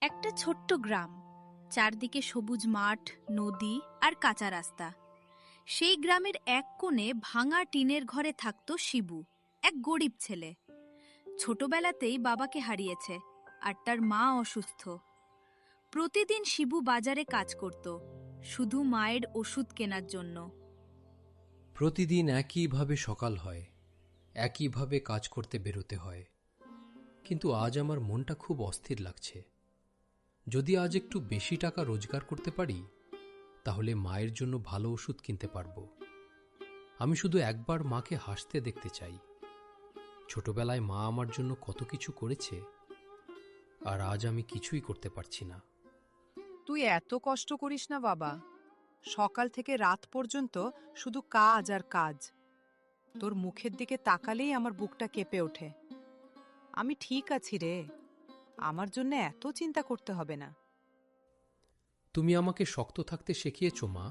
একটা ছোট্ট গ্রাম, চারদিকে সবুজ মাঠ, নদী আর কাঁচা রাস্তা। সেই গ্রামের এক কোণে ভাঙা টিনের ঘরে থাকতো শিবু, এক গরিব ছেলে। ছোটবেলাতেই বাবাকে হারিয়েছে আর তার মা অসুস্থ। প্রতিদিন শিবু বাজারে কাজ করত, শুধু মায়ের ওষুধ কেনার জন্য। প্রতিদিন একইভাবে সকাল হয়, একইভাবে কাজ করতে বেরোতে হয়। কিন্তু আজ আমার মনটা খুব অস্থির লাগছে। যদি আজ একটু বেশি টাকা রোজগার করতে পারি, তাহলে মায়ের জন্য ভালো ওষুধ কিনতে পারবো। আমি শুধু একবার মাকে হাসতে দেখতে চাই। ছোটবেলায় মা আমার জন্য কত কিছু করেছে, আর আজ আমি কিছুই করতে পারছি না। তুই এত কষ্ট করিস না বাবা। সকাল থেকে রাত পর্যন্ত শুধু কাজ আর কাজ। তোর মুখের দিকে তাকালেই আমার বুকটা কেঁপে ওঠে। আমি ঠিক আছি রে, আমার জন্য এত চিন্তা করতে হবে না। তুমি আমাকে শক্ত থাকতে শিখিয়েছ মা,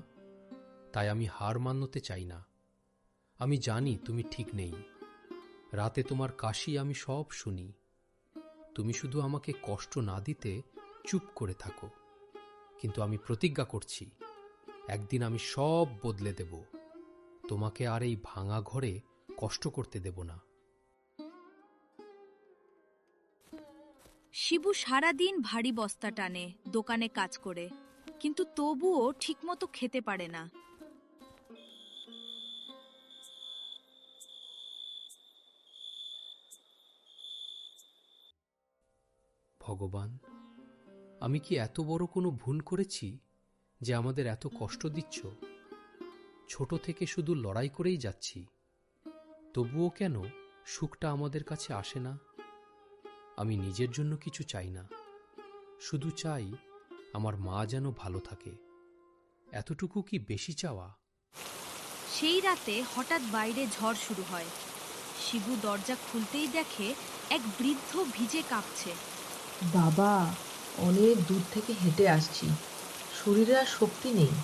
তাই আমি হার মানতে চাই না। আমি জানি তুমি ঠিক নেই। রাতে তোমার কাশি আমি সব শুনি। তুমি শুধু আমাকে কষ্ট না দিতে চুপ করে থাকো। কিন্তু আমি প্রতিজ্ঞা করছি, একদিন আমি সব বদলে দেব। তোমাকে আর এই ভাঙা ঘরে কষ্ট করতে দেব না। শিবু সারাদিন ভারী বস্তা টানে, দোকানে কাজ করে, কিন্তু তবুও ঠিকমতো খেতে পারে না। ভগবান, আমি কি এত বড় কোনো ভুল করেছি যে আমাদের এত কষ্ট দিচ্ছ? ছোট থেকে শুধু লড়াই করেই যাচ্ছি, তবুও কেন সুখটা আমাদের কাছে আসে না? আমি নিজের জন্য কিছু চাই না, শুধু চাই আমার মা যেন ভালো থাকে। এতটুকু কি বেশি চাওয়া? সেই রাতে হঠাৎ বাইরে ঝড় শুরু হয়। শিবু দরজা খুলতেই দেখে এক বৃদ্ধ ভিজে কাঁপছে। বাবা, অনেক দূর থেকে হেঁটে আসছি, শরীরে আর শক্তি নেই।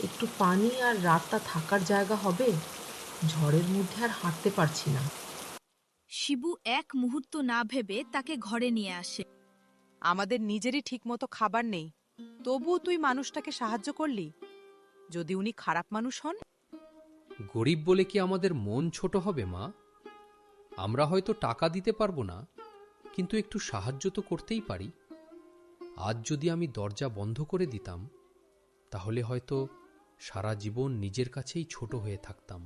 একটু পানি আর রাতটা থাকার জায়গা হবে? ঝড়ের মধ্যে আর হাঁটতে পারছি না। শিবু এক মুহূর্ত না ভেবে তাকে ঘরে নিয়ে আসে। আমাদের নিজেরই ঠিকমতো খাবার নেই, তবুও তুই মানুষটাকে সাহায্য করলি। যদি উনি খারাপ মানুষ হন? গরিব বলে কি আমাদের মন ছোট হবে মা? আমরা হয়তো টাকা দিতে পারবো না, কিন্তু একটু সাহায্য তো করতেই পারি। আজ যদি আমি দরজা বন্ধ করে দিতাম, তাহলে হয়তো সারা জীবন নিজের কাছেই ছোট হয়ে থাকতাম।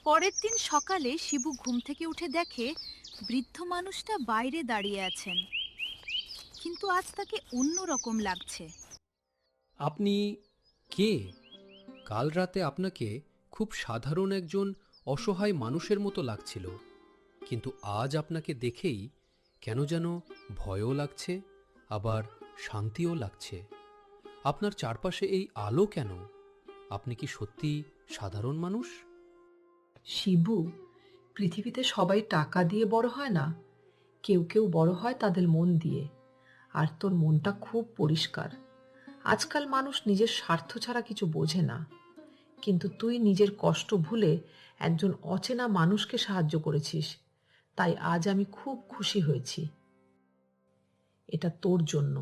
পরের দিন সকালে শিবু ঘুম থেকে উঠে দেখে বৃদ্ধ মানুষটা বাইরে দাঁড়িয়ে আছেন, কিন্তু আজ তাকে অন্যরকম লাগছে। আপনি কে? কাল রাতে আপনাকে খুব সাধারণ একজন অসহায় মানুষের মতো লাগছিল, কিন্তু আজ আপনাকে দেখেই কেন যেন ভয়ও লাগছে, আবার শান্তিও লাগছে। আপনার চারপাশে এই আলো কেন? আপনি কি সত্যি সাধারণ মানুষ? শিবু, পৃথিবীতে সবাই টাকা দিয়ে বড় হয় না, কেউ কেউ বড় হয় তাদের মন দিয়ে। আর তোর মনটা খুব পরিষ্কার। আজকাল মানুষ নিজের স্বার্থ ছাড়া কিছু বোঝে না, কিন্তু তুই নিজের কষ্ট ভুলে একজন অচেনা মানুষকে সাহায্য করেছিস, তাই আজ আমি খুব খুশি হয়েছি। এটা তোর জন্য,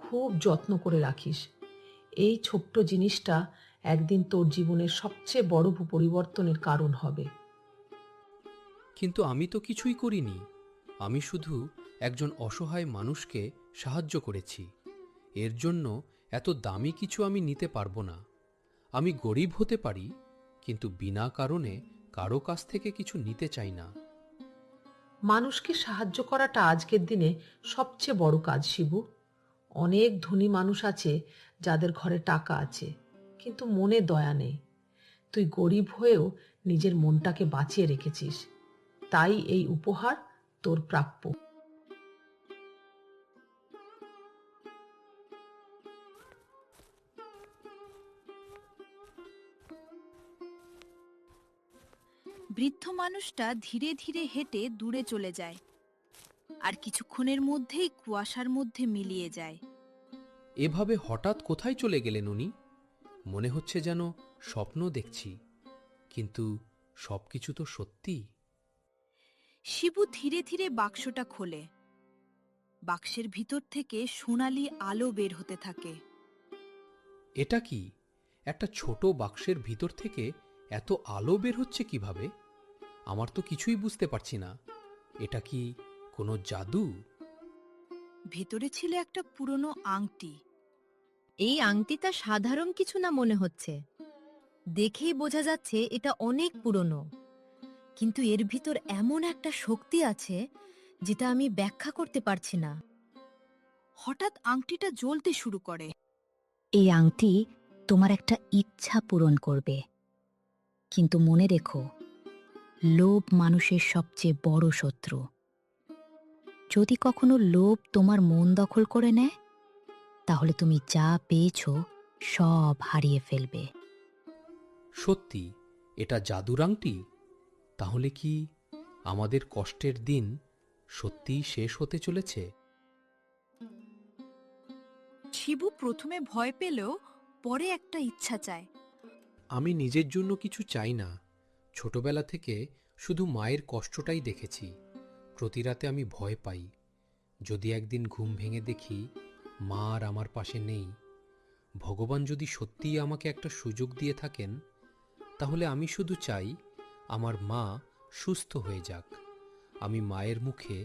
খুব যত্ন করে রাখিস। এই ছোট্ট জিনিসটা একদিন তোর জীবনের সবচেয়ে বড় পরিবর্তনের কারণ হবে। কিন্তু আমি তো কিছুই করিনি। আমি শুধু একজন অসহায় মানুষকে সাহায্য করেছি। এর জন্য এত দামি কিছু আমি নিতে পারবো না। আমি গরিব হতে পারি, কিন্তু বিনা কারণে কারো কাছ থেকে কিছু নিতে চাই না। মানুষকে সাহায্য করাটা আজকের দিনে সবচেয়ে বড় কাজ শিবু। অনেক ধনী মানুষ আছে যাদের ঘরে টাকা আছে, কিন্তু মনে দয়া নেই। তুই গরিব হয়েও নিজের মনটাকে বাঁচিয়ে রেখেছিস, তাই এই উপহার তোর প্রাপ্য। বৃদ্ধ মানুষটা ধীরে ধীরে হেঁটে দূরে চলে যায়, আর কিছুক্ষণের মধ্যেই কুয়াশার মধ্যে মিলিয়ে যায়। এভাবে হঠাৎ কোথায় চলে গেলেন উনি? মনে হচ্ছে যেন স্বপ্ন দেখছি, কিন্তু সবকিছু তো সত্যি। শিবু ধীরে ধীরে বাক্সটা খোলে। বাক্সের ভিতর থেকে সোনালি আলো বের হতে থাকে। এটা কি? একটা ছোট বাক্সের ভিতর থেকে এত আলো বের হচ্ছে কিভাবে? আমার তো কিছুই বুঝতে পারছি না। এটা কি কোনো জাদু? ভেতরে ছিল একটা পুরনো আংটি। এই আংটিটা সাধারণ কিছু না মনে হচ্ছে, দেখেই বোঝা যাচ্ছে এটা অনেক পুরনো। কিন্তু এর ভিতর এমন একটা শক্তি আছে যেটা আমি ব্যাখ্যা করতে পারছি না। হঠাৎ আংটিটা জ্বলতে শুরু করে। এই আংটি তোমার একটা ইচ্ছা পূরণ করবে, কিন্তু মনে রেখো, লোভ মানুষের সবচেয়ে বড় শত্রু। যদি কখনো লোভ তোমার মন দখল করে নেয়, তাহলে তুমি যা পেয়েছো সব হারিয়ে ফেলবে। সত্যি এটা জাদুর আংটি? তাহলে কি আমাদের কষ্টের দিন সত্যিই শেষ হতে চলেছে? শিবু প্রথমে ভয় পেলেও পরে একটা ইচ্ছা চায়। আমি নিজের জন্য কিছু চাই না। ছোটবেলা থেকে শুধু মায়ের কষ্টটাই দেখেছি। প্রতি রাতে আমি ভয় পাই। যদি একদিন ঘুম ভেঙে দেখি মা আর আমার পাশে নেই, ভগবান যদি সত্যিই আমাকে একটা সুযোগ দিয়ে থাকেন, তাহলে আমি শুধু চাই আমার মা সুস্থ হয়ে যাক। আমি মায়ের মুখে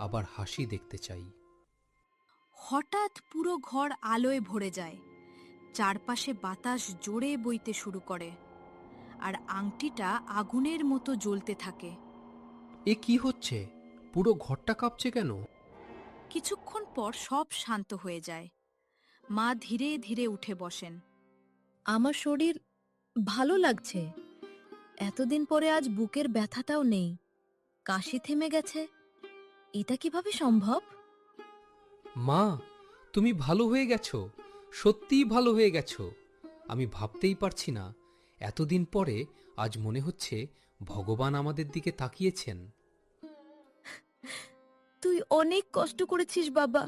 আবার হাসি দেখতে চাই। হঠাৎ পুরো ঘর আলোয় ভরে যায়। চারপাশে বাতাস জোরে বইতে শুরু করে, আর আংটিটা আগুনের মতো জ্বলতে থাকে। এ কি হচ্ছে? পুরো ঘরটা কাঁপছে কেন? কিছুক্ষণ পর সব শান্ত হয়ে যায়। মা ধীরে ধীরে উঠে বসেন। আমার শরীর ভালো লাগছে। এতদিন পরে আজ বুকের ব্যথাটাও নেই, কাশি থেমে গেছে। এটা কিভাবে সম্ভব? মা, তুমি ভালো হয়ে গেছো। সত্যিই ভালো হয়ে গেছো। আমি ভাবতেই পারছি না, এতদিন পরে আজ মনে হচ্ছে ভগবান আমাদের দিকে তাকিয়েছেন। তুই অনেক কষ্ট করেছিস বাবা,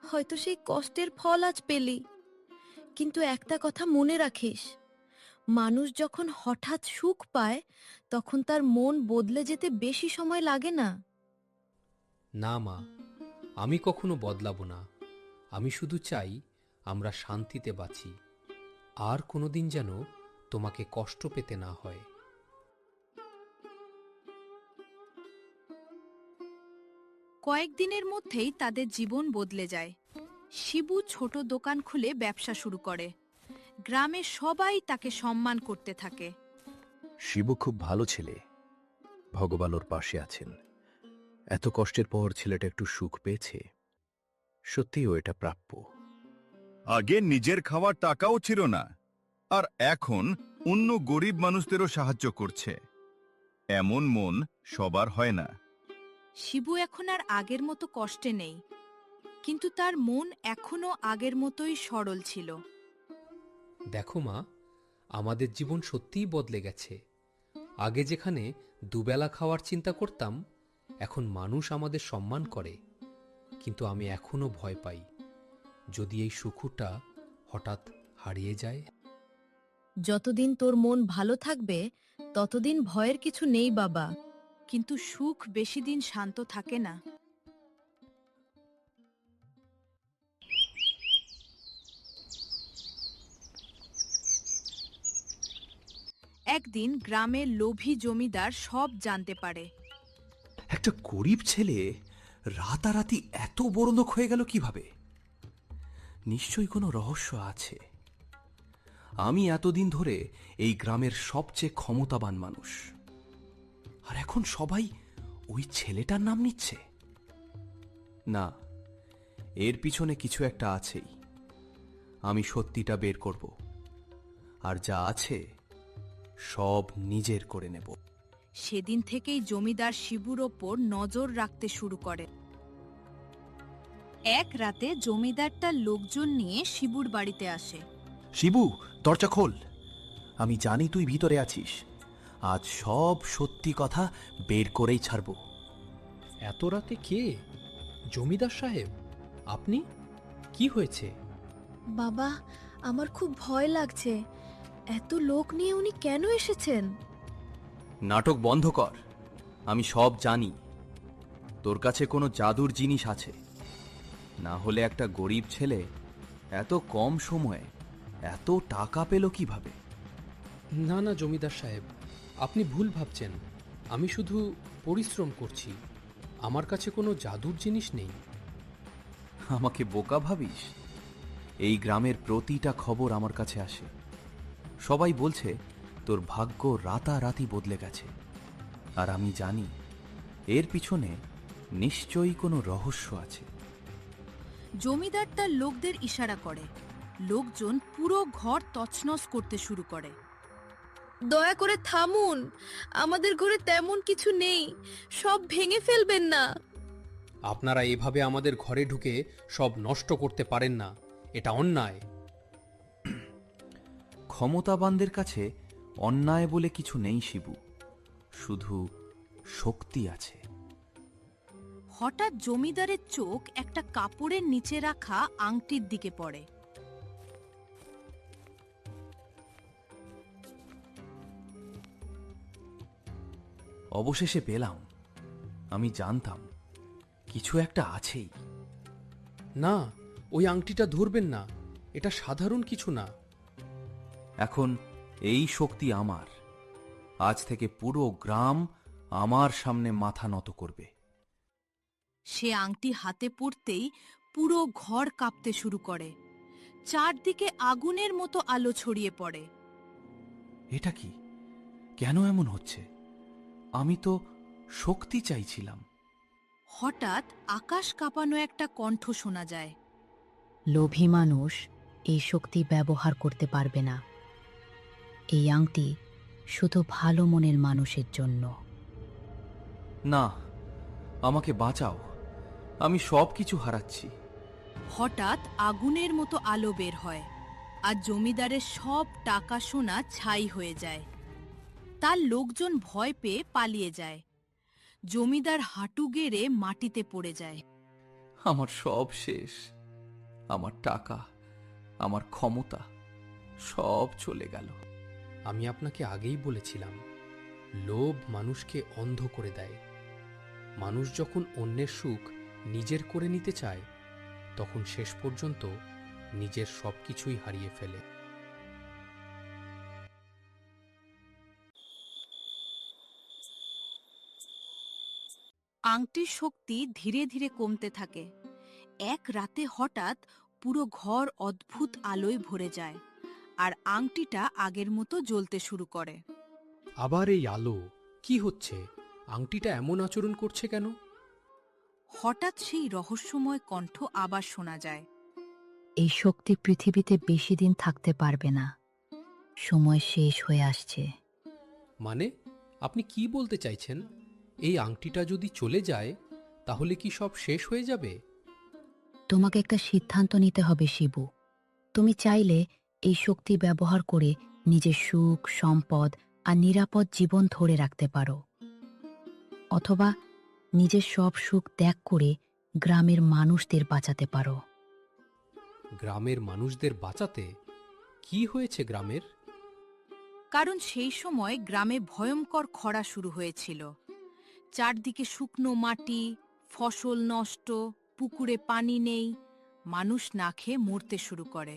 হয়তো সেই কষ্টের ফল আজ পেলি। কিন্তু একটা কথা মনে রাখিস, মানুষ যখন হঠাৎ সুখ পায় তখন তার মন বদলে যেতে বেশি সময় লাগে না। না মা, আমি কখনো বদলাবো না। আমি শুধু চাই আমরা শান্তিতে বাঁচি, আর কোনোদিন যেন তোমাকে কষ্ট পেতে না হয়। কয়েকদিনের মধ্যেই তাদের জীবন বদলে যায়। শিবু ছোট দোকান খুলে ব্যবসা শুরু করে। গ্রামের সবাই তাকে সম্মান করতে থাকে। শিবু খুব ভালো ছেলে, ভগবান ওর পাশে আছেন। এত কষ্টের পর ছেলেটা একটু সুখ পেয়েছে, সত্যিই ও এটা প্রাপ্য। আগে নিজের খাওয়ার টাকাও ছিল না, আর এখন অন্য গরিব মানুষদেরও সাহায্য করছে। এমন মন সবার হয় না। শিবু এখন আর আগের মতো কষ্টে নেই, কিন্তু তার মন এখনো আগের মতোই সরল ছিল। দেখো মা, আমাদের জীবন সত্যিই বদলে গেছে। আগে যেখানে দুবেলা খাওয়ার চিন্তা করতাম, এখন মানুষ আমাদের সম্মান করে। কিন্তু আমি এখনো ভয় পাই, যদি এই সুখটা হঠাৎ হারিয়ে যায়। যতদিন তোর মন ভালো থাকবে ততদিন ভয়ের কিছু নেই বাবা। কিন্তু সুখ বেশি দিন শান্ত থাকে না। একদিন গ্রামের লোভী জমিদার সব জানতে পারে। একটা গরিব ছেলে রাতারাতি এত বড় লোক হয়ে গেল কিভাবে? নিশ্চয়ই কোনো রহস্য আছে। আমি এতদিন ধরে এই গ্রামের সবচেয়ে ক্ষমতাবান মানুষ, আর এখন সবাই ওই ছেলেটার নাম নিচ্ছে। না, এর পিছনে কিছু একটা আছেই। আমি সত্যিটা বের করব, আর যা আছে সব নিজের করে নেব। সেদিন থেকেই জমিদার শিবুর ওপর নজর রাখতে শুরু করে। এক রাতে জমিদার তার লোকজন নিয়ে শিবুর বাড়িতে আসে। শিবু, দরজা খোল। আমি জানি তুই ভিতরে আছিস। আজ সব সত্যি কথা বের করেই ছাড়ব। এত রাতে কে? জমিদার সাহেব, আপনি? কি হয়েছে? বাবা, আমার খুব ভয় লাগছে। এত লোক নিয়ে উনি কেন এসেছেন? নাটক বন্ধ কর। আমি সব জানি। তোর কাছে কোনো জাদুর জিনিস আছে, না হলে একটা গরিব ছেলে এত কম সময়ে এত টাকা পেল কিভাবে? না না জমিদার সাহেব, আপনি ভুল ভাবছেন। আমি শুধু পরিশ্রম করছি, আমার কাছে কোনো জাদুর জিনিস নেই। আমাকে বোকা ভাবিস? এই গ্রামের প্রতিটা খবর আমার কাছে আসে। সবাই বলছে তোর ভাগ্য রাতারাতি বদলে গেছে, আর আমি জানি এর পিছনে নিশ্চয়ই কোনো রহস্য আছে। জমিদার তার লোকদের ইশারা করে। লোকজন পুরো ঘর তছনছ করতে শুরু করে। দয়া করে থামুন, আমাদের ঘরে তেমন কিছু নেই, সব ভেঙে ফেলবেন না। আপনারা এভাবে আমাদের ঘরে ঢুকে সব নষ্ট করতে পারেন না, এটা অন্যায়। ক্ষমতাবানদের কাছে অন্যায় বলে কিছু নেই শিবু, শুধু শক্তি আছে। হঠাৎ জমিদারের চোখ একটা কাপড়ের নিচে রাখা আংটির দিকে পড়ে। অবশেষে পেলাম। আমি জানতাম কিছু একটা আছেই। না, ওই আংটিটা ধরবেন না, এটা সাধারণ কিছু না। এখন এই শক্তি আমার। আজ থেকে পুরো গ্রাম আমার সামনে মাথা নত করবে। সে আংটি হাতে পড়তেই পুরো ঘর কাঁপতে শুরু করে। চারদিকে আগুনের মতো আলো ছড়িয়ে পড়ে। এটা কি? কেন এমন হচ্ছে? আমি তো শক্তি চাইছিলাম। হঠাৎ আকাশ কাঁপানো একটা কণ্ঠ শোনা যায়। লোভী মানুষ এই শক্তি ব্যবহার করতে পারবে না। এই আংটি শুধু ভালো মনের মানুষের জন্য। না, আমাকে বাঁচাও, আমি সব কিছু হারাচ্ছি। হঠাৎ আগুনের মতো আলো বের হয়, আর জমিদারের সব টাকা সোনা ছাই হয়ে যায়। তার লোকজন ভয় পেয়ে পালিয়ে যায়। জমিদার হাঁটু গেড়ে মাটিতে পড়ে যায়। আমার সব শেষ। আমার টাকা, আমার ক্ষমতা সব চলে গেল। আমি আপনাকে আগেই বলেছিলাম, লোভ মানুষকে অন্ধ করে দেয়। মানুষ যখন অন্যের সুখ নিজের করে নিতে চায়, তখন শেষ পর্যন্ত নিজের সবকিছুই হারিয়ে ফেলে। আংটির শক্তি ধীরে ধীরে কমতে থাকে। এক রাতে হঠাৎ পুরো ঘর অদ্ভুত আলোয় ভরে যায়, আর আংটিটা আগের মতো জ্বলতে শুরু করে। আবার এই আলো, কি হচ্ছে? আংটিটা এমন আচরণ করছে কেন? হঠাৎ সেই রহস্যময় কণ্ঠ আবার শোনা যায়। এই শক্তি পৃথিবীতে বেশি দিন থাকতে পারবে না, সময় শেষ হয়ে আসছে। মানে, আপনি কি বলতে চাইছেন? এই আংটিটা যদি চলে যায়, তাহলে কি সব শেষ হয়ে যাবে? তোমাকে একটা সিদ্ধান্ত নিতে হবে শিবু। তুমি চাইলে এই শক্তি ব্যবহার করে নিজের সুখ, সম্পদ আর নিরাপদ জীবন ধরে রাখতে পারো, অথবা নিজের সব সুখ ত্যাগ করে গ্রামের মানুষদের বাঁচাতে পারো। গ্রামের মানুষদের বাঁচাতে? কি হয়েছে গ্রামের? কারণ সেই সময় গ্রামে ভয়ঙ্কর খরা শুরু হয়েছিল। চারদিকে শুকনো মাটি, ফসল নষ্ট, পুকুরে পানি নেই, মানুষ না খেয়ে মরতে শুরু করে।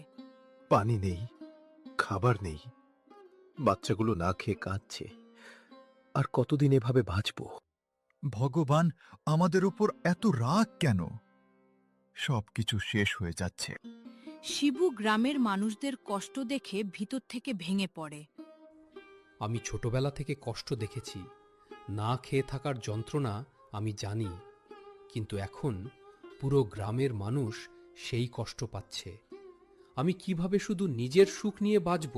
পানি নেই, খাবার নেই, বাচ্চাগুলো না খেয়ে কাঁদছে। আর কতদিন এভাবে বাঁচবো? ভগবান, আমাদের ওপর এত রাগ কেন? সবকিছু শেষ হয়ে যাচ্ছে। শিবু গ্রামের মানুষদের কষ্ট দেখে ভিতর থেকে ভেঙে পড়ে। আমি ছোটবেলা থেকে কষ্ট দেখেছি, না খেয়ে থাকার যন্ত্রণা আমি জানি, কিন্তু এখন পুরো গ্রামের মানুষ সেই কষ্ট পাচ্ছে। আমি কিভাবে শুধু নিজের সুখ নিয়ে বাঁচব?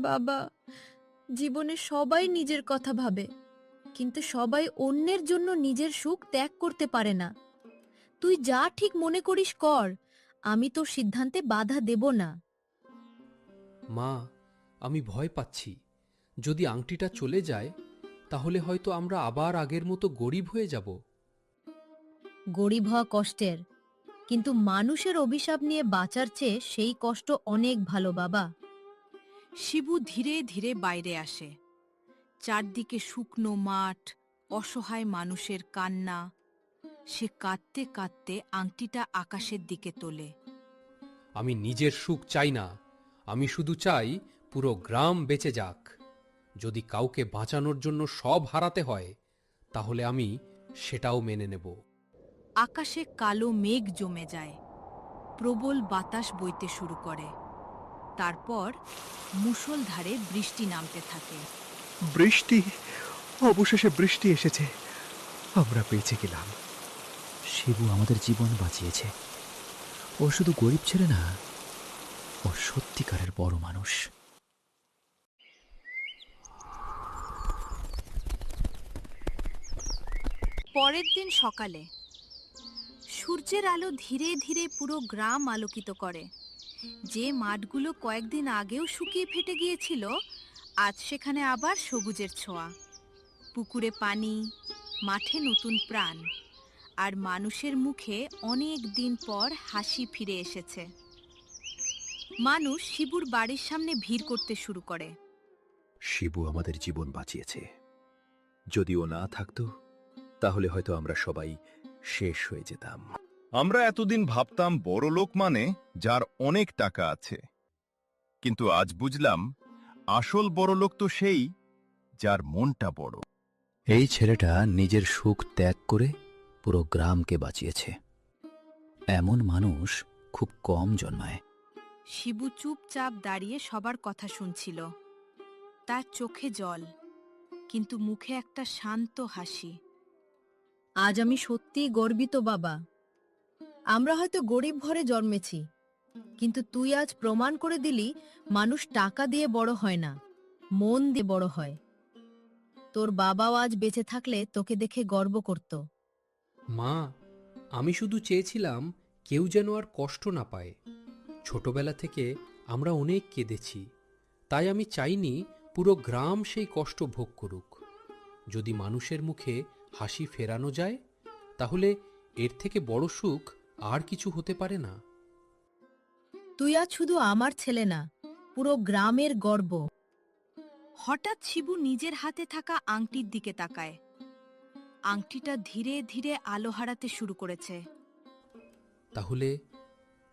বাবা, জীবনে সবাই নিজের কথা ভাবে, কিন্তু সবাই অন্যের জন্য নিজের সুখ ত্যাগ করতে পারে না। তুই যা ঠিক মনে করিস কর, আমি তোর সিদ্ধান্তে বাধা দেব না। মা, আমি ভয় পাচ্ছি। যদি আংটিটা চলে যায়, তাহলে হয়তো আমরা আবার আগের মতো গরিব হয়ে যাব। গরিব হওয়া কষ্টের, কিন্তু মানুষের অভিশাপ নিয়ে বাঁচার চেয়ে সেই কষ্ট অনেক ভালো বাবা। শিবু ধীরে ধীরে বাইরে আসে। চারদিকে শুকনো মাঠ, অসহায় মানুষের কান্না। সে কাঁদতে কাঁদতে আংটিটা আকাশের দিকে তোলে। আমি নিজের সুখ চাই না, আমি শুধু চাই পুরো গ্রাম বেঁচে যাক। যদি কাউকে বাঁচানোর জন্য সব হারাতে হয়, তাহলে আমি সেটাও মেনে নেব। আকাশে কালো মেঘ জমে যায়, প্রবল বাতাস বইতে শুরু করে। তারপর মুষলধারে বৃষ্টি নামতে থাকে। বৃষ্টি, অবশেষে বৃষ্টি এসেছে, আমরা বেঁচে গেলাম। শিবু আমাদের জীবন বাঁচিয়েছে। ও শুধু গরিব ছেলে না, ও সত্যিকারের বড় মানুষ। পরের দিন সকালে সূর্যের আলো ধীরে ধীরে পুরো গ্রাম আলোকিত করে। যে মাঠগুলো কয়েকদিন আগেও শুকিয়ে ফেটে গিয়েছিল, আজ সেখানে আবার সবুজের ছোঁয়া। পুকুরে পানি, মাঠে নতুন প্রাণ, আর মানুষের মুখে অনেক দিন পর হাসি ফিরে এসেছে। মানুষ শিবুর বাড়ির সামনে ভিড় করতে শুরু করে। শিবু আমাদের জীবন বাঁচিয়েছে। যদি ও না থাকতো, তাহলে হয়তো আমরা সবাই শেষ হয়ে যেতাম। আমরা এতদিন ভাবতাম বড় লোক মানে যার অনেক টাকা আছে, কিন্তু আজ বুঝলাম আসল বড় লোক তো সেই যার মনটা বড়। এই ছেলেটা নিজের সুখ ত্যাগ করে পুরো গ্রামকে বাঁচিয়েছে। এমন মানুষ খুব কম জন্মায়। শিবু চুপচাপ দাঁড়িয়ে সবার কথা শুনছিল। তার চোখে জল, কিন্তু মুখে একটা শান্ত হাসি। আজ আমি সত্যিই গর্বিত বাবা। আমরা হয়তো গরিব ঘরে জন্মেছি, কিন্তু তুই আজ প্রমাণ করে দিলি মানুষ টাকা দিয়ে বড় হয় না, মন দিয়ে বড় হয়। তোর বাবাও আজ বেঁচে থাকলে তোকে দেখে গর্ব করত। মা, আমি শুধু চেয়েছিলাম কেউ যেন আর কষ্ট না পায়। ছোটবেলা থেকে আমরা অনেক কেঁদেছি, তাই আমি চাইনি পুরো গ্রাম সেই কষ্ট ভোগ করুক। যদি মানুষের মুখে হাসি ফেরানো যায়, তাহলে এর থেকে বড় সুখ আর কিছু হতে পারে না। তুই আজ শুধু আমার ছেলে না, পুরো গ্রামের গর্ব। হঠাৎ শিবু নিজের হাতে থাকা আংটির দিকে তাকায়। আংটিটা ধীরে ধীরে আলো হারাতে শুরু করেছে। তাহলে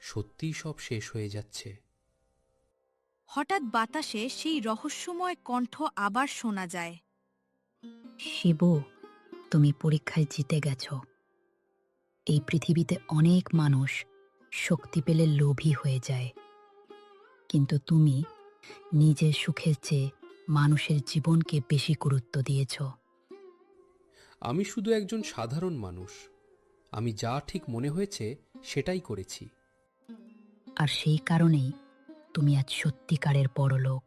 সত্যিই সব শেষ হয়ে যাচ্ছে। হঠাৎ বাতাসে সেই রহস্যময় কণ্ঠ আবার শোনা যায়। শিবু, তুমি পরীক্ষায় জিতে গেছ। এই পৃথিবীতে অনেক মানুষ শক্তি পেলে লোভী হয়ে যায়, কিন্তু তুমি নিজের সুখের চেয়ে মানুষের জীবনকে বেশি গুরুত্ব দিয়েছ। আমি শুধু একজন সাধারণ মানুষ। আমি যা ঠিক মনে হয়েছে সেটাই করেছি। আর সেই কারণেই তুমি আজ সত্যিকারের বড় লোক।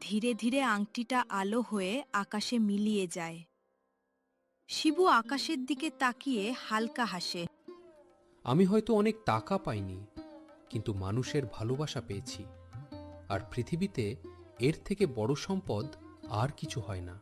ধীরে ধীরে আংটিটা আলো হয়ে আকাশে মিলিয়ে যায়। শিবু আকাশের দিকে তাকিয়ে হালকা হাসে। আমি হয়তো অনেক টাকা পাইনি, কিন্তু মানুষের ভালোবাসা পেয়েছি। আর পৃথিবীতে এর থেকে বড় সম্পদ আর কিছু হয় না।